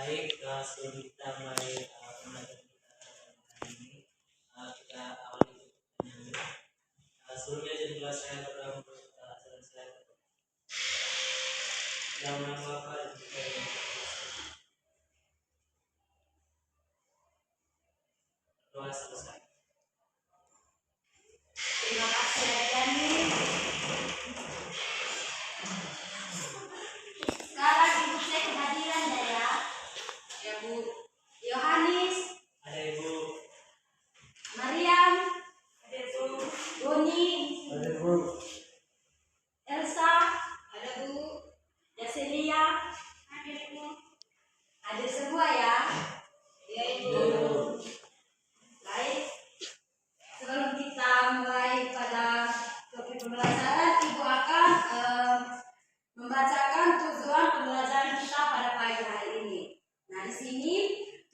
Baik, sebelum kita mulai pembelajaran kita hari ini, kita awali dengan sebelumnya jadi kelas saya pada ajaran saya yang nama Bapa dan Putra dan Roh Kudus. Doa selesai. Terima kasih Dani. Sekarang ibu saya kehadiran ya Bu Yohanes, Ada Ibu, Mariam, Ada Bu, Boni, ada Ibu, Elsa, ada Bu, Yaselia, ada Bu, hadir semua ya. ya Ibu. Baik, sebelum kita mulai pada topik pembelajaran, Ibu akan membacakan tujuan pembelajaran kita pada pagi hari ini. Nah, di sini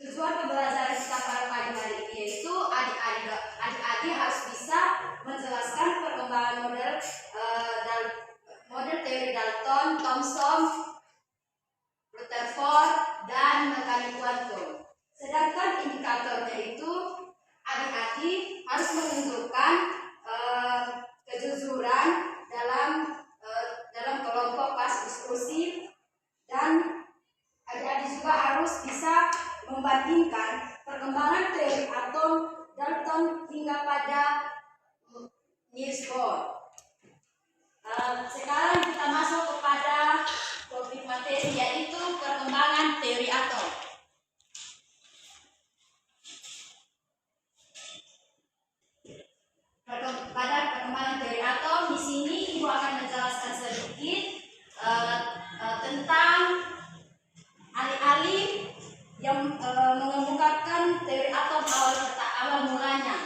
tujuan pembelajaran kita pada pagi hari ini yaitu adik-adik harus bisa menjelaskan perkembangan model teori Dalton, Thomson, Rutherford, dan mekanik kuantum. Sedangkan indikatornya itu adik-adik harus menunjukkan kejujuran dalam kelompok pas diskusi, dan adik-adik juga harus bisa membandingkan perkembangan teori atom Dalton hingga pada Niels Bohr. Sekarang kita masuk kepada topik materi yaitu perkembangan teori atom. Pada perkembangan teori atom di sini Ibu akan menjelaskan sedikit tentang alih-alih yang mengemukakan teori atom awal mulanya.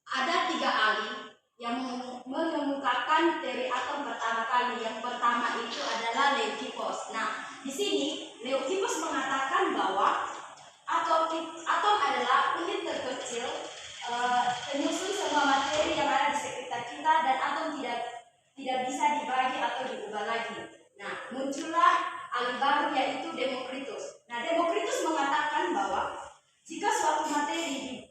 Ada 3 ahli yang mengemukakan teori atom pertama kali. Yang pertama itu adalah Leucippus. Nah, di sini Leucippus mengatakan bahwa atom adalah unit terkecil penyusun semua materi yang ada di sekitar kita, dan atom tidak bisa dibagi atau diubah lagi. Nah, muncullah ahli baru yaitu Demokritus. Nah, Demokritus mengatakan bahwa jika suatu materi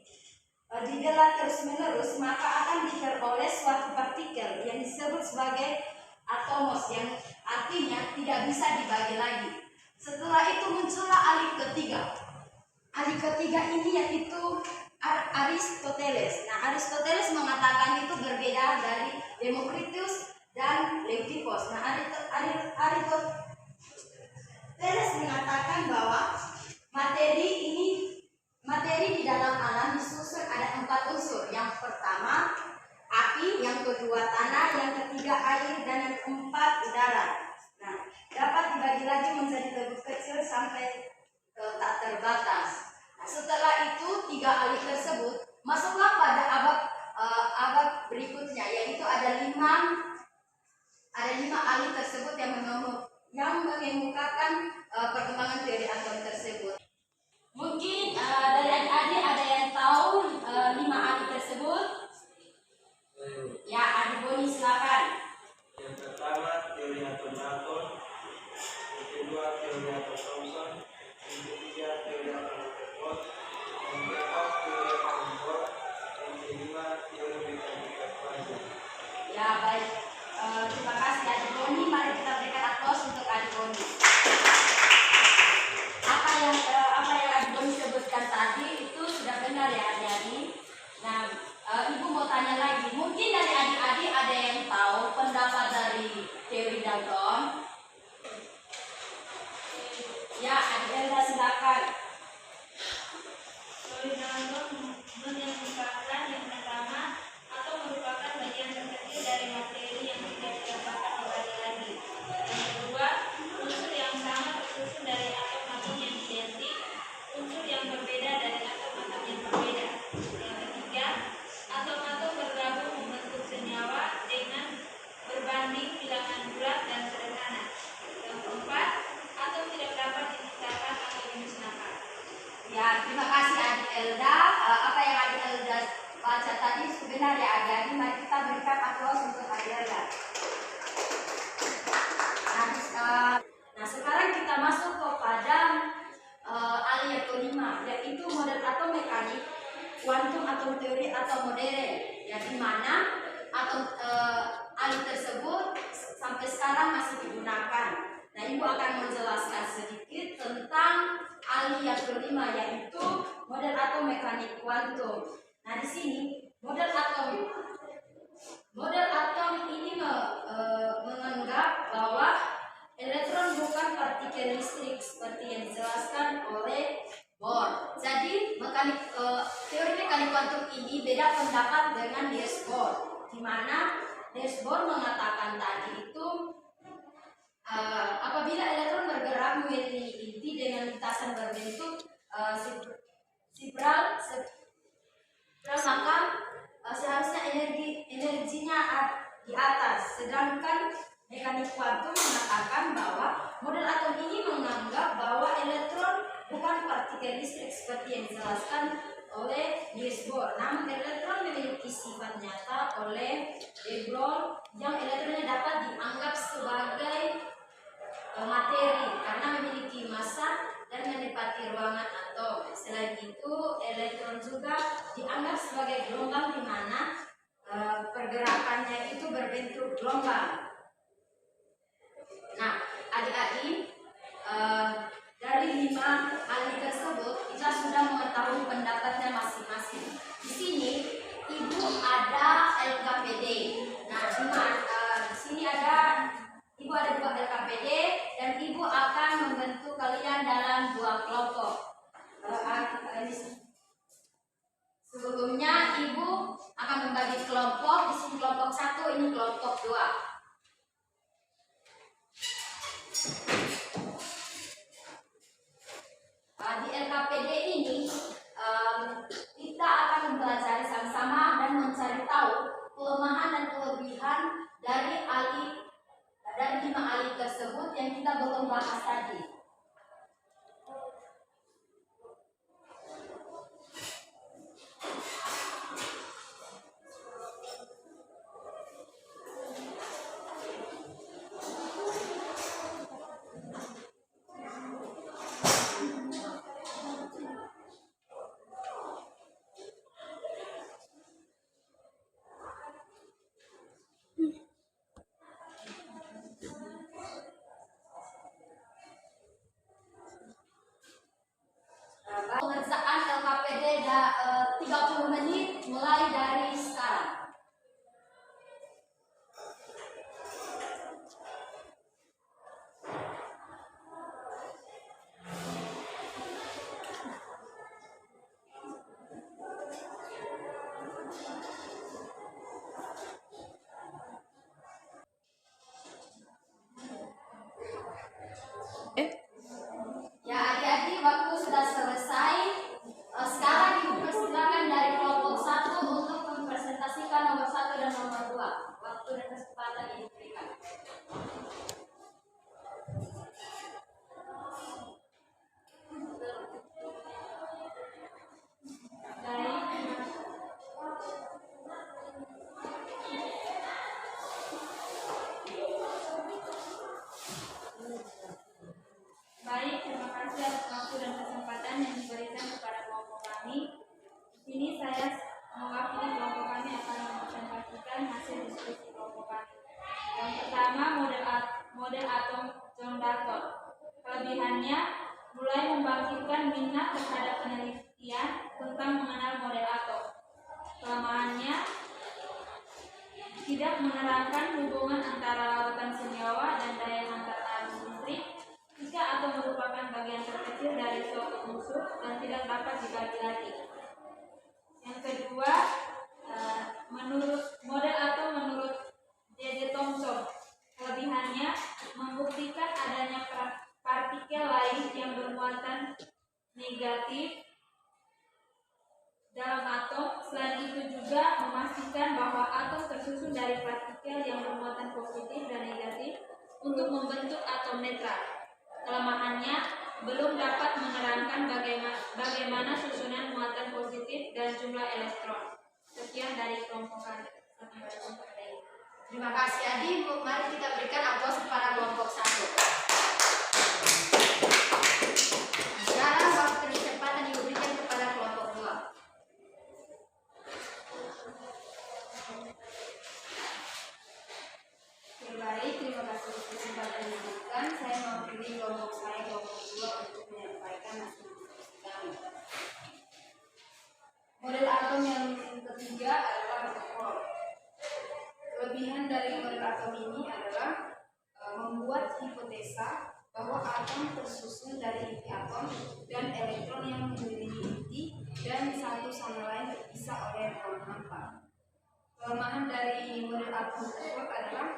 digelar terus-menerus, maka akan diperoleh suatu partikel yang disebut sebagai atomos, yang artinya tidak bisa dibagi lagi. Setelah itu muncullah ahli ketiga. Ahli ketiga ini yaitu Aristoteles. Nah, Aristoteles mengatakan itu berbeda dari Demokritus dan Leucippus. Nah, Aristoteles mengatakan bahwa materi di dalam alam disusun ada 4 unsur. Yang pertama api, yang kedua tanah, yang ketiga air, dan yang keempat udara. Nah, dapat dibagi lagi menjadi lebih kecil sampai tak terbatas. Nah, setelah itu 3 ahli tersebut masuklah pada abad berikutnya, yaitu ada 5 ahli tersebut yang mengemukakan perkembangan teori atom tersebut. Mungkin dari adik-adik ada yang tahu 5 ahli tersebut? Ya, Adik Boni silakan. yang pertama teori atom Dalton, yang kedua teori atom Thomson, yang ketiga teori atom Rutherford, yang keempat teori atom Bohr, yang kelima teori mekanika kuantum. Ya, baik. Terima kasih Adik Boni. Mari kita berikan aplaus untuk Adik Boni. Apa yang Adik Boni sebutkan tadi itu sudah benar ya adik-adik. Nah, Ibu mau tanya lagi. Mungkin dari adik-adik ada yang tahu pendapat dari teori Dalton? Ya, Adik Elda silakan. Teori Dalton mengemukakan yang pertama, atom merupakan bagian terkecil dari materi yang tidak dapat kembali lagi. Yang kedua, unsur yang sama tersusun dari atom-atom yang identik, unsur yang berbeda dari atom-atom yang berbeda. Yang ketiga, atom-atom bergabung membentuk senyawa dengan berbanding bilangan bulat dan sederhana. Yang keempat, atom tidak dapat diciptakan atau dimusnahkan. Ya, terima kasih Adik Elda. Apa yang Adik Elda baca tadi benar ya adik-adik. Mari kita berikan aplaus untuk Adik Elda. Nah, sekarang kita masuk kepada atom teori atau modern, yang dimana atom alih tersebut sampai sekarang masih digunakan. Nah, Ibu akan menjelaskan sedikit tentang alih yang kelima, yaitu model atom mekanik kuantum. Nah, di sini model atom ini menganggap bahwa elektron bukan partikel listrik seperti yang dijelaskan oleh Bohr. Jadi teori mekanik kuantum ini beda pendapat dengan Niels Bohr, di mana Niels Bohr mengatakan tadi itu apabila elektron bergerak mengelilingi inti dengan lintasan berbentuk spiral, maka seharusnya energinya di atas. Sedangkan mekanik kuantum mengatakan bahwa model atom ini menganggap bahwa elektron bukan partikel listrik seperti yang dijelaskan oleh Niels Bohr. Namun elektron memiliki sifat nyata oleh de Broglie yang elektronnya dapat dianggap sebagai materi karena memiliki massa dan menepati ruangan atom. Selain itu, elektron juga dianggap sebagai gelombang di mana pergerakannya itu berbentuk gelombang. Nah, adik-adik, dari 5 alih tersebut kita sudah mengetahui pendapatnya masing-masing. Di sini Ibu ada LKPD. Nah, di sini Ibu ada 2 LKPD dan Ibu akan membentuk kalian dalam 2 kelompok. Sebelumnya Ibu akan membagi kelompok. Di sini kelompok 1, ini kelompok 2. Di LKPD ini kita akan mempelajari sama-sama dan mencari tahu kelemahan dan kelebihan dari 5 alih tersebut yang kita belum bahas tadi. Pengerjaan LKPD 30 menit mulai dari sekarang. Ya, adik-adik, waktu sudah selesai. Sekarang dipersilakan dari kelompok 1 untuk mempresentasikan nomor 1 dan nomor 2. Waktu dan kesempatan yang diberikan. Baik, terima kasih atas waktu dan kesempatan yang diberikan kepada kelompok kami. Di sini saya mewakili kelompok kami akan mempresentasikan hasil diskusi kelompok kami. Yang pertama, model atom John Dalton. Kelebihannya mulai membangkitkan minat terhadap penelitian tentang mengenal model atom. Kelemahannya tidak menerangkan hubungan antara lautan senyawa dan daya hantar arus listrik jika atom merupakan bagian terkecil dari suatu unsur dan tidak dapat dibagi lagi. Yang kedua, model atom menurut J.J. Thomson. Kelebihannya membuktikan adanya partikel lain yang bermuatan negatif dalam atom. Selain itu juga memastikan bahwa atom tersusun dari partikel yang bermuatan positif dan negatif untuk membentuk atom netral. Kelemahannya belum dapat menerangkan bagaimana susunan muatan positif dan jumlah elektron. Sekian dari kelompok kami. Terima kasih adik. Mari kita berikan aplaus kepada kelompok 1. Sekarang waktu dan kesempatan diberikan kepada kelompok 2. Kelebihan dari model atom ini adalah membuat hipotesa bahwa atom tersusun dari inti atom dan elektron yang mengelilingi inti dan satu sama lain terpisah oleh ruang hampa. Kelemahan dari model atom tersebut adalah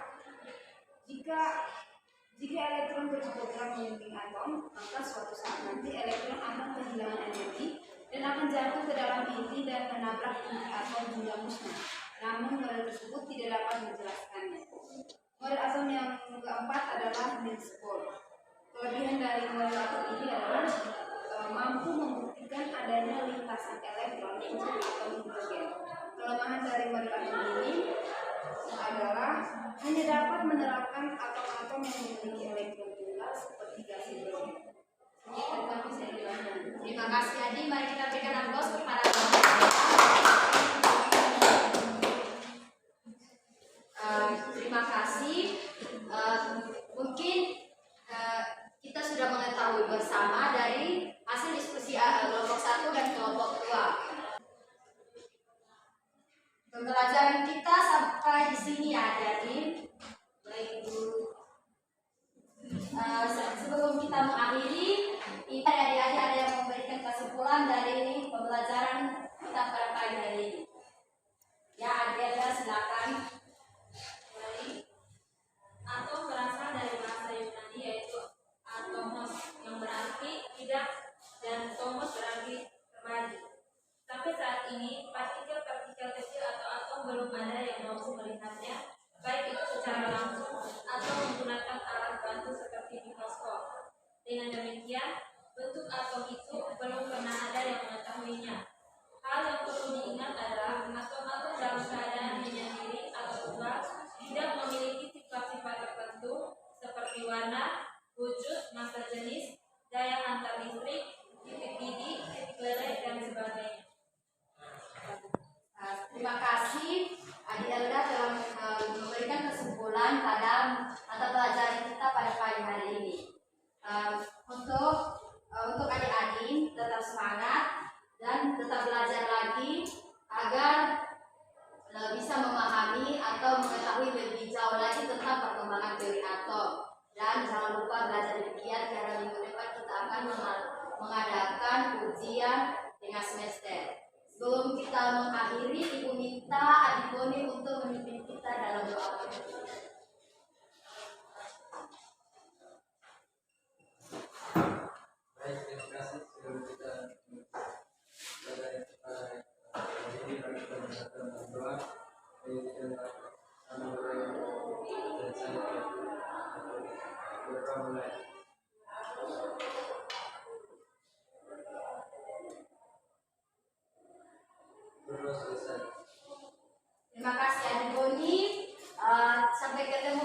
jika elektron berprogram mengelilingi atom, maka suatu saat nanti elektron akan kehilangan energi dan akan jatuh ke dalam inti dan menabrak inti atom hingga musnah. Namun model tersebut tidak dapat menjelaskannya. Model atom yang keempat adalah Niels Bohr. Kelebihan dari model atom ini adalah mampu membuktikan adanya lintasan elektron untuk atom hidrogen. Kelemahan dari model atom ini adalah hanya dapat menerapkan atom-atom yang memiliki elektron tunggal seperti gas hidrogen. Terima kasih Adi. Mari kita berikan aplaus kepada terima kasih. Mungkin kita sudah mengetahui bersama dari hasil diskusi kelompok 1 dan kelompok 2. Pembelajaran kita sampai di sini ya, jadi baik dulu. Sebelum kita mengakhiri, ini adik-adik ada yang memberikan kesimpulan dari pembelajaran kita pada pagi hari ini. Ya, adik-adik silakan. atom berasal dari bahasa Yunani yaitu atomos yang berarti tidak dan tomos berarti terbagi. Sampai saat ini partikel-partikel kecil atau atom belum ada yang mampu melihatnya, baik itu secara langsung atau menggunakan alat bantu seperti mikroskop. Dengan demikian, bentuk atom itu belum pernah ada yang mengetahuinya. Hal yang perlu diingat adalah atom-atom dalam keadaan menyendiri atau tunggal tidak memiliki sifat-sifat tertentu seperti warna, wujud, massa jenis, daya hantar listrik, titik didih, titik leleh, dan sebagainya. Terima kasih Adik Elda telah memberikan kesimpulan pada mata pelajaran kita pada pagi hari ini. Untuk adik-adik tetap semangat dan tetap belajar lagi agar bisa memahami atau mengetahui lebih jauh lagi tentang perkembangan teori atom. Dan jangan lupa belajar demikian karena minggu depan kita akan mengadakan ujian tengah semester. Sebelum kita mengakhiri, Ibu minta Adik Boni untuk memimpin kita dalam doa. Baik, terima kasih. Sebelum kita belajar ini kita melakukan doa. Kita sama dan saya berdoa mulai. Terima kasih Adik Boni. Sampai ketemu